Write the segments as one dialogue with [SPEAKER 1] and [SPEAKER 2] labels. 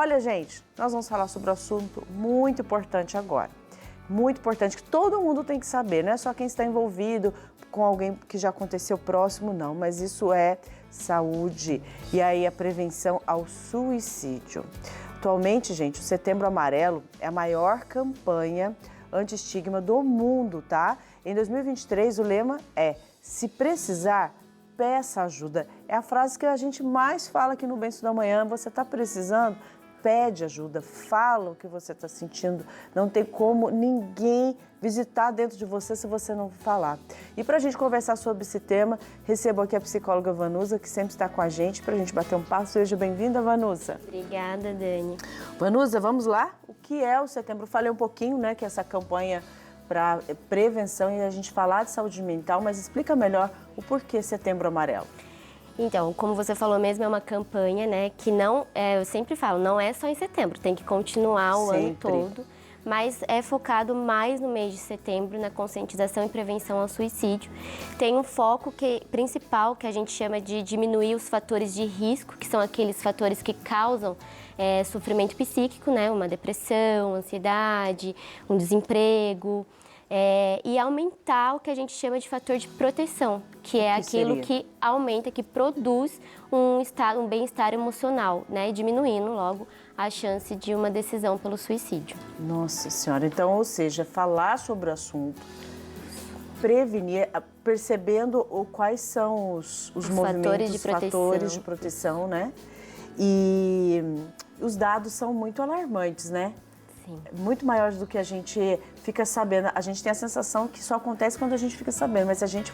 [SPEAKER 1] Olha, gente, nós vamos falar sobre um assunto muito importante agora. Muito importante, que todo mundo tem que saber, não é só quem está envolvido com alguém que já aconteceu próximo, não, mas isso é saúde e aí a prevenção ao suicídio. Atualmente, gente, o Setembro Amarelo é a maior campanha anti-estigma do mundo, tá? Em 2023, o lema é: se precisar, peça ajuda. É a frase que a gente mais fala aqui no Benção da Manhã. Você está precisando? Pede ajuda, fala o que você está sentindo. Não tem como ninguém visitar dentro de você se você não falar. E para a gente conversar sobre esse tema, recebo aqui a psicóloga Vanusa, que sempre está com a gente, para a gente bater um papo. Seja bem-vinda, Vanusa.
[SPEAKER 2] Obrigada, Dani.
[SPEAKER 1] Vanusa, vamos lá? O que é o Setembro? Falei um pouquinho, né, que é essa campanha para prevenção e a gente falar de saúde mental, mas explica melhor o porquê Setembro Amarelo.
[SPEAKER 2] Então, como você falou mesmo, é uma campanha, né, que não, eu sempre falo, não é só em setembro, tem que continuar o ano todo, mas é focado mais no mês de setembro, na conscientização e prevenção ao suicídio. Tem um foco principal que a gente chama de diminuir os fatores de risco, que são aqueles fatores que causam sofrimento psíquico, né, uma depressão, ansiedade, um desemprego, e aumentar o que a gente chama de fator de proteção, que é aquilo que aumenta, que produz um bem-estar emocional, né? Diminuindo logo a chance de uma decisão pelo suicídio.
[SPEAKER 1] Nossa Senhora, então, ou seja, falar sobre o assunto, prevenir, percebendo quais são os movimentos, fatores de proteção, né? E os dados são muito alarmantes, né? Muito maiores do que a gente fica sabendo. A gente tem a sensação que só acontece quando a gente fica sabendo, mas se a gente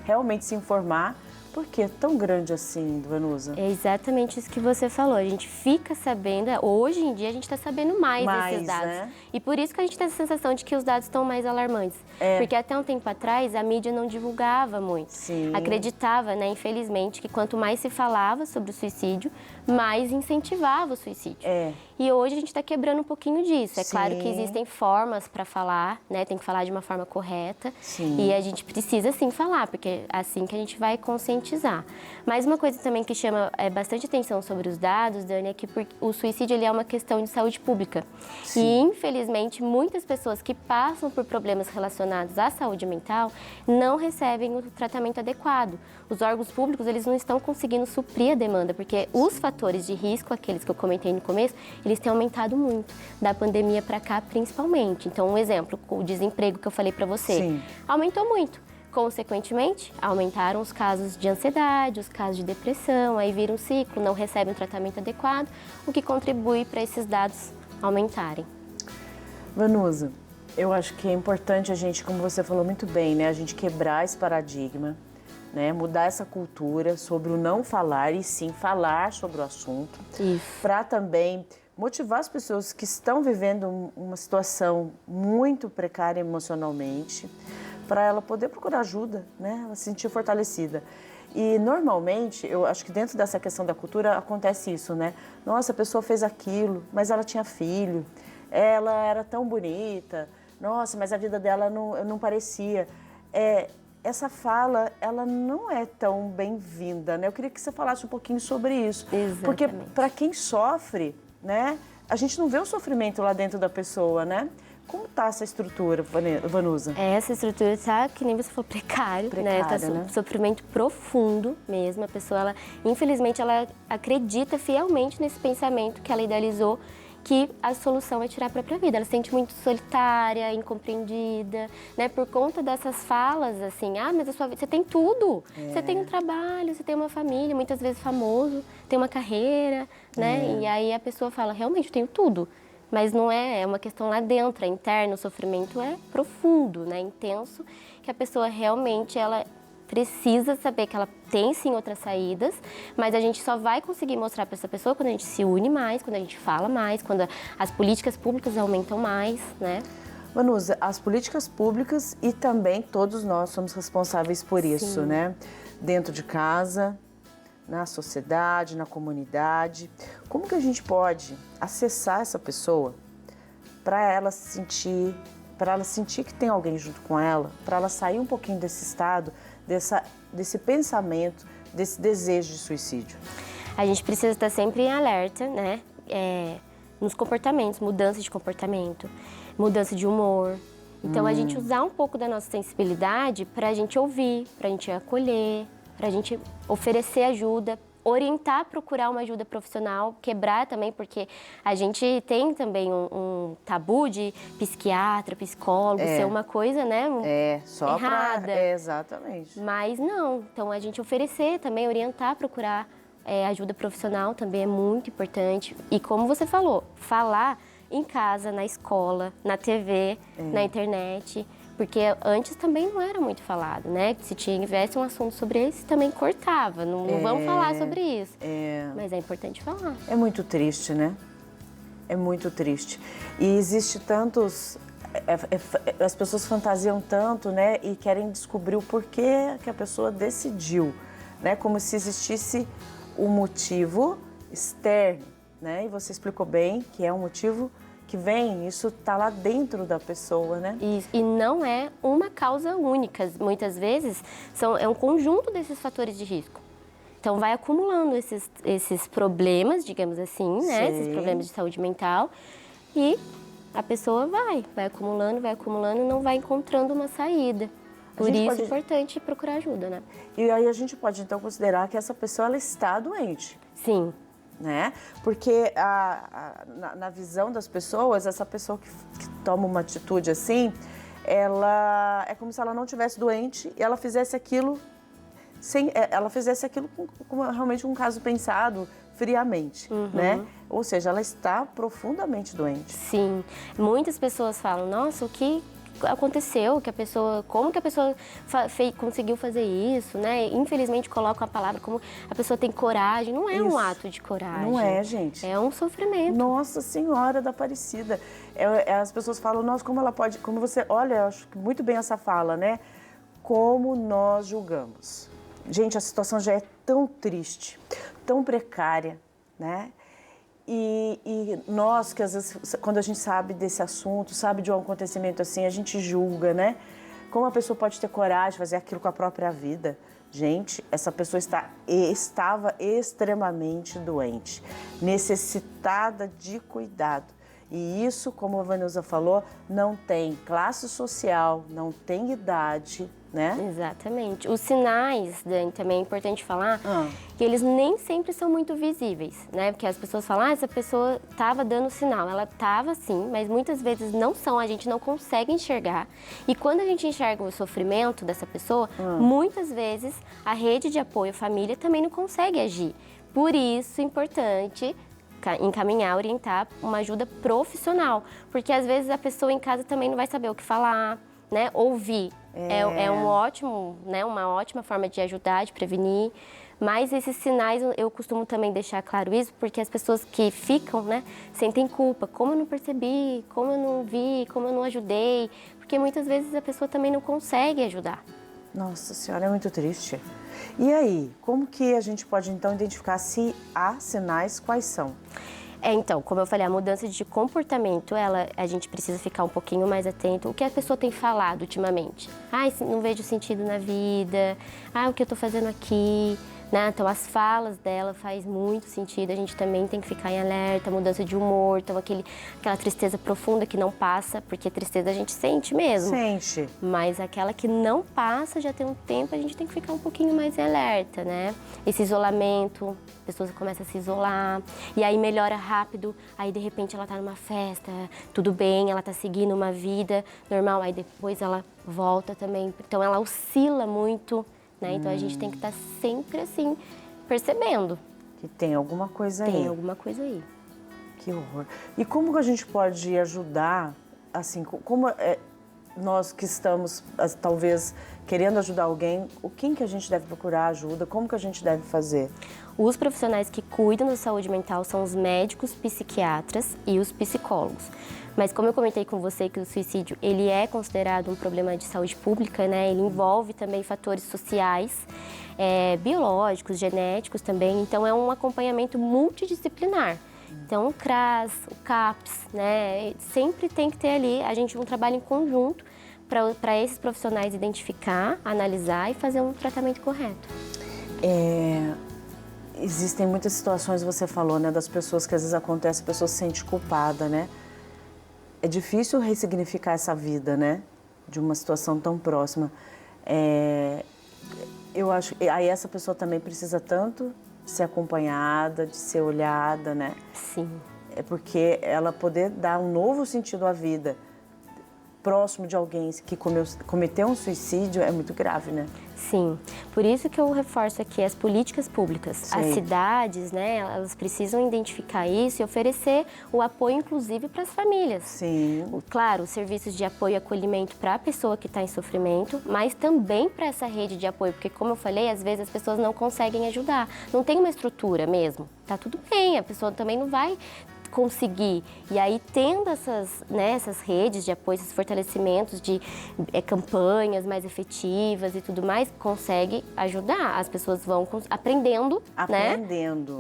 [SPEAKER 1] realmente se informar, por que é tão grande assim, Vanusa?
[SPEAKER 2] É exatamente isso que você falou. A gente fica sabendo, hoje em dia a gente está sabendo mais desses dados. Né? E por isso que a gente tem essa sensação de que os dados estão mais alarmantes. Porque até um tempo atrás a mídia não divulgava muito.
[SPEAKER 1] Sim.
[SPEAKER 2] Acreditava, né, infelizmente, que quanto mais se falava sobre o suicídio, mais incentivava o suicídio. E hoje a gente está quebrando um pouquinho disso. É claro que existem formas para falar, né? Tem que falar de uma forma correta.
[SPEAKER 1] Sim.
[SPEAKER 2] E a gente precisa sim falar, porque é assim que a gente vai conscientizar. Mas uma coisa também que chama bastante atenção sobre os dados, Dani, é que o suicídio ele é uma questão de saúde pública.
[SPEAKER 1] Sim.
[SPEAKER 2] E, infelizmente, muitas pessoas que passam por problemas relacionados à saúde mental não recebem o tratamento adequado. Os órgãos públicos, eles não estão conseguindo suprir a demanda, porque os fatores de risco, aqueles que eu comentei no começo, eles têm aumentado muito, da pandemia para cá principalmente. Então, um exemplo, o desemprego que eu falei para você, aumentou muito. Consequentemente, aumentaram os casos de ansiedade, os casos de depressão, aí vira um ciclo, não recebem um tratamento adequado, o que contribui para esses dados aumentarem.
[SPEAKER 1] Vanusa, eu acho que é importante a gente, como você falou muito bem, né, a gente quebrar esse paradigma, né, mudar essa cultura sobre o não falar e sim falar sobre o assunto, para também motivar as pessoas que estão vivendo uma situação muito precária emocionalmente, para ela poder procurar ajuda, né, ela se sentir fortalecida. E normalmente, eu acho que dentro dessa questão da cultura acontece isso, né? Nossa, a pessoa fez aquilo, mas ela tinha filho, ela era tão bonita, nossa, mas a vida dela não parecia. Essa fala, ela não é tão bem-vinda, né? Eu queria que você falasse um pouquinho sobre isso.
[SPEAKER 2] Exatamente.
[SPEAKER 1] Porque para quem sofre, né, a gente não vê o sofrimento lá dentro da pessoa, né? Como está essa estrutura, Vanusa?
[SPEAKER 2] Essa estrutura está, que nem você falou, precário, né? Tá sofrimento profundo mesmo. A pessoa, ela, infelizmente, ela acredita fielmente nesse pensamento que ela idealizou, que a solução é tirar a própria vida. Ela se sente muito solitária, incompreendida, né? Por conta dessas falas, assim, mas a sua vida, você tem tudo. Você tem um trabalho, você tem uma família, muitas vezes famoso, tem uma carreira, né? E aí a pessoa fala, realmente, eu tenho tudo. Mas não é uma questão lá dentro, é interno, o sofrimento é profundo, né? Intenso, que a pessoa realmente, ela precisa saber que ela tem sim outras saídas, mas a gente só vai conseguir mostrar para essa pessoa quando a gente se une mais, quando a gente fala mais, quando as políticas públicas aumentam mais, né?
[SPEAKER 1] Vanusa, as políticas públicas e também todos nós somos responsáveis por isso, né? Dentro de casa, na sociedade, na comunidade. Como que a gente pode acessar essa pessoa para ela sentir que tem alguém junto com ela, para ela sair um pouquinho desse estado, desse pensamento, desse desejo de suicídio?
[SPEAKER 2] A gente precisa estar sempre em alerta, né? nos comportamentos, mudança de comportamento, mudança de humor. Então, a gente usar um pouco da nossa sensibilidade para a gente ouvir, para a gente acolher, para a gente oferecer ajuda, orientar, procurar uma ajuda profissional, quebrar também, porque a gente tem também um tabu de psiquiatra, psicólogo, ser uma coisa, né,
[SPEAKER 1] só
[SPEAKER 2] errada.
[SPEAKER 1] Exatamente.
[SPEAKER 2] Mas não, então a gente oferecer também, orientar, procurar ajuda profissional também é muito importante. E como você falou, falar em casa, na escola, na TV, na internet, porque antes também não era muito falado, né? Se tivesse um assunto sobre isso, também cortava, não vamos falar sobre isso. Mas é importante falar.
[SPEAKER 1] É muito triste, né? É muito triste. E existe tantos... as pessoas fantasiam tanto, né? E querem descobrir o porquê que a pessoa decidiu, né? Como se existisse um motivo externo, né? E você explicou bem que é um motivo que vem, isso está lá dentro da pessoa, né?
[SPEAKER 2] E não é uma causa única. Muitas vezes é um conjunto desses fatores de risco. Então, vai acumulando esses problemas, digamos assim, né? Esses problemas de saúde mental. E a pessoa vai acumulando e não vai encontrando uma saída. Por isso é importante procurar ajuda, né?
[SPEAKER 1] E aí a gente pode, então, considerar que essa pessoa ela está doente.
[SPEAKER 2] Sim.
[SPEAKER 1] Né? Porque na visão das pessoas, essa pessoa que toma uma atitude assim, ela é como se ela não tivesse doente e ela fizesse aquilo como realmente um caso pensado friamente, né? Ou seja, ela está profundamente doente.
[SPEAKER 2] Sim. Muitas pessoas falam, nossa, o que aconteceu, como que a pessoa conseguiu fazer isso, né? Infelizmente colocam a palavra como a pessoa tem coragem. Não é um ato de coragem.
[SPEAKER 1] Não é, gente.
[SPEAKER 2] É um sofrimento.
[SPEAKER 1] Nossa Senhora da Aparecida. As pessoas falam, nossa, como ela pode... Como você... Olha, eu acho que muito bem essa fala, né? Como nós julgamos. Gente, a situação já é tão triste, tão precária, né? E nós, que às vezes, quando a gente sabe desse assunto, sabe de um acontecimento assim, a gente julga, né? Como a pessoa pode ter coragem de fazer aquilo com a própria vida? Gente, essa pessoa estava extremamente doente, necessitada de cuidado. E isso, como a Vanusa falou, não tem classe social, não tem idade, né?
[SPEAKER 2] Exatamente. Os sinais, Dani, também é importante falar que eles nem sempre são muito visíveis, né? Porque as pessoas falam, essa pessoa estava dando sinal. Ela estava sim, mas muitas vezes não são, a gente não consegue enxergar. E quando a gente enxerga o sofrimento dessa pessoa, muitas vezes a rede de apoio, a família, também não consegue agir. Por isso é importante encaminhar, orientar uma ajuda profissional. Porque às vezes a pessoa em casa também não vai saber o que falar, né? Ouvir é uma ótima forma de ajudar, de prevenir. Mas esses sinais, eu costumo também deixar claro isso, porque as pessoas que ficam, né, sentem culpa. Como eu não percebi, como eu não vi, como eu não ajudei. Porque muitas vezes a pessoa também não consegue ajudar.
[SPEAKER 1] Nossa Senhora, é muito triste. E aí, como que a gente pode então identificar se há sinais, quais são?
[SPEAKER 2] Então, como eu falei, a mudança de comportamento, a gente precisa ficar um pouquinho mais atento. O que a pessoa tem falado ultimamente? Não vejo sentido na vida. O que eu tô fazendo aqui? Né? Então, as falas dela faz muito sentido. A gente também tem que ficar em alerta, mudança de humor, então aquela tristeza profunda que não passa, porque tristeza a gente sente mesmo.
[SPEAKER 1] Sente.
[SPEAKER 2] Mas aquela que não passa, já tem um tempo, a gente tem que ficar um pouquinho mais em alerta, né? Esse isolamento, a pessoa começa a se isolar, e aí melhora rápido, aí de repente ela tá numa festa, tudo bem, ela tá seguindo uma vida normal, aí depois ela volta também. Então, ela oscila muito. Né? Então, a gente tem que estar sempre, assim, percebendo.
[SPEAKER 1] Que tem alguma coisa aí.
[SPEAKER 2] Tem alguma coisa aí.
[SPEAKER 1] Que horror. E como que a gente pode ajudar, assim, como nós que estamos, talvez, querendo ajudar alguém, quem que a gente deve procurar ajuda? Como que a gente deve fazer?
[SPEAKER 2] Os profissionais que cuidam da saúde mental são os médicos, psiquiatras e os psicólogos. Mas como eu comentei com você que o suicídio, ele é considerado um problema de saúde pública, né? Ele envolve também fatores sociais, biológicos, genéticos também. Então, é um acompanhamento multidisciplinar. Então, o CRAS, o CAPS, né? Sempre tem que ter ali, um trabalho em conjunto para esses profissionais identificar, analisar e fazer um tratamento correto.
[SPEAKER 1] existem muitas situações, você falou, né, das pessoas que às vezes acontece, a pessoa se sente culpada, né? É difícil ressignificar essa vida, né? De uma situação tão próxima. Eu acho que aí essa pessoa também precisa tanto de ser acompanhada, de ser olhada, né?
[SPEAKER 2] Sim.
[SPEAKER 1] É porque ela poder dar um novo sentido à vida próximo de alguém que cometeu um suicídio é muito grave, né?
[SPEAKER 2] Sim, por isso que eu reforço aqui as políticas públicas.
[SPEAKER 1] Sim.
[SPEAKER 2] As cidades, né, elas precisam identificar isso e oferecer o apoio, inclusive, para as famílias.
[SPEAKER 1] Sim.
[SPEAKER 2] Claro, os serviços de apoio e acolhimento para a pessoa que está em sofrimento, mas também para essa rede de apoio, porque, como eu falei, às vezes as pessoas não conseguem ajudar. Não tem uma estrutura mesmo. Tá tudo bem, a pessoa também não vai conseguir. E aí, tendo essas redes de apoio, esses fortalecimentos de campanhas mais efetivas e tudo mais, consegue ajudar. As pessoas vão aprendendo, né?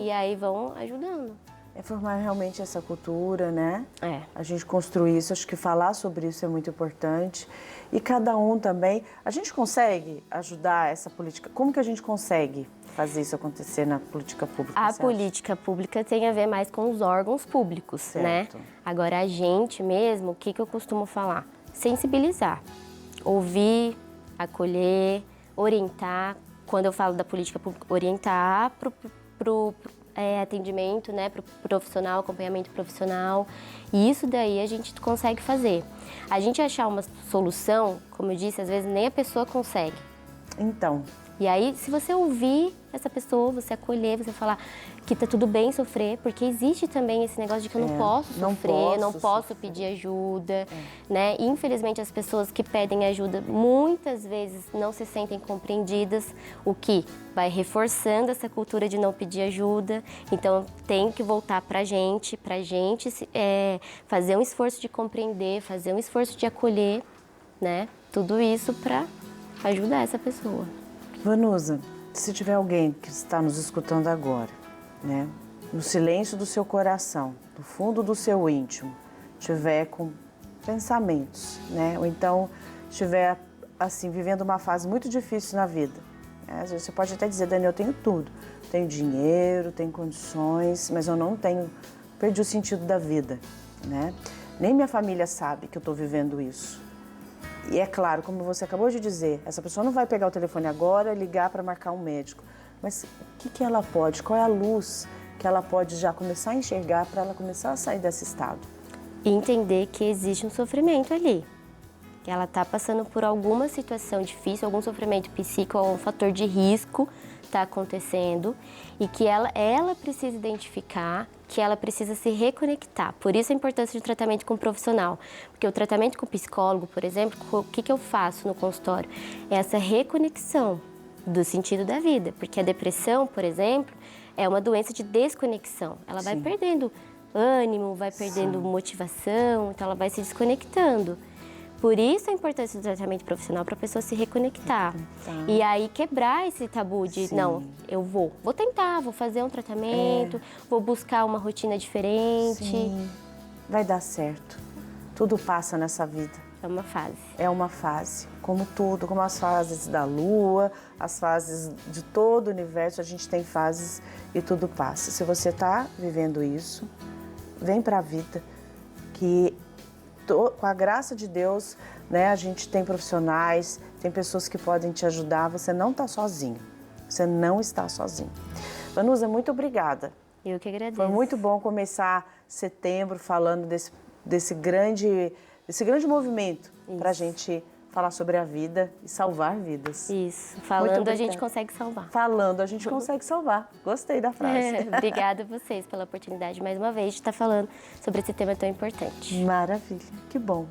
[SPEAKER 2] E aí vão ajudando.
[SPEAKER 1] É formar realmente essa cultura, né?
[SPEAKER 2] A
[SPEAKER 1] gente construir isso, acho que falar sobre isso é muito importante. E cada um também, a gente consegue ajudar essa política? Como que a gente consegue fazer isso acontecer na política pública?
[SPEAKER 2] A política pública tem a ver mais com os órgãos públicos,
[SPEAKER 1] certo,
[SPEAKER 2] né? Agora, a gente mesmo, o que eu costumo falar? Sensibilizar, ouvir, acolher, orientar. Quando eu falo da política pública, orientar pro atendimento, né, para o profissional, acompanhamento profissional. E isso daí a gente consegue fazer. A gente achar uma solução, como eu disse, às vezes nem a pessoa consegue.
[SPEAKER 1] Então.
[SPEAKER 2] E aí, se você ouvir essa pessoa, você acolher, você falar que tá tudo bem sofrer, porque existe também esse negócio de que eu não posso sofrer, não posso pedir ajuda, né? E, infelizmente, as pessoas que pedem ajuda muitas vezes não se sentem compreendidas, o que vai reforçando essa cultura de não pedir ajuda. Então, tem que voltar pra gente fazer um esforço de compreender, fazer um esforço de acolher, né? Tudo isso para ajudar essa pessoa.
[SPEAKER 1] Vanusa, se tiver alguém que está nos escutando agora, né, no silêncio do seu coração, no fundo do seu íntimo, tiver com pensamentos, né, ou então estiver assim vivendo uma fase muito difícil na vida, né? Às vezes você pode até dizer, Dani, eu tenho tudo, tenho dinheiro, tenho condições, mas eu não tenho, perdi o sentido da vida, né? Nem minha família sabe que eu estou vivendo isso. E é claro, como você acabou de dizer, essa pessoa não vai pegar o telefone agora e ligar para marcar um médico. Mas o que ela pode, qual é a luz que ela pode já começar a enxergar para ela começar a sair desse estado?
[SPEAKER 2] E entender que existe um sofrimento ali. Que ela está passando por alguma situação difícil, algum sofrimento psíquico, algum fator de risco está acontecendo e que ela precisa identificar, que ela precisa se reconectar. Por isso a importância de tratamento com um profissional. Porque o tratamento com o psicólogo, por exemplo, o que eu faço no consultório? É essa reconexão do sentido da vida. Porque a depressão, por exemplo, é uma doença de desconexão. Ela vai perdendo ânimo, vai perdendo motivação, então ela vai se desconectando. Por isso a importância do tratamento profissional para a pessoa se reconectar. E aí quebrar esse tabu de, não, eu vou tentar, vou fazer um tratamento, vou buscar uma rotina diferente.
[SPEAKER 1] Sim. Vai dar certo. Tudo passa nessa vida.
[SPEAKER 2] É uma fase.
[SPEAKER 1] É uma fase. Como tudo, como as fases da lua, as fases de todo o universo, a gente tem fases e tudo passa. Se você está vivendo isso, vem para a vida, que com a graça de Deus, né, a gente tem profissionais, tem pessoas que podem te ajudar, você não está sozinho, você não está sozinho. Vanusa, muito obrigada.
[SPEAKER 2] Eu que agradeço.
[SPEAKER 1] Foi muito bom começar setembro falando desse grande movimento para a gente falar sobre a vida e salvar vidas.
[SPEAKER 2] Isso, falando a gente consegue salvar.
[SPEAKER 1] Falando a gente consegue salvar. Gostei da frase.
[SPEAKER 2] Obrigada a vocês pela oportunidade mais uma vez de estar falando sobre esse tema tão importante.
[SPEAKER 1] Maravilha, que bom.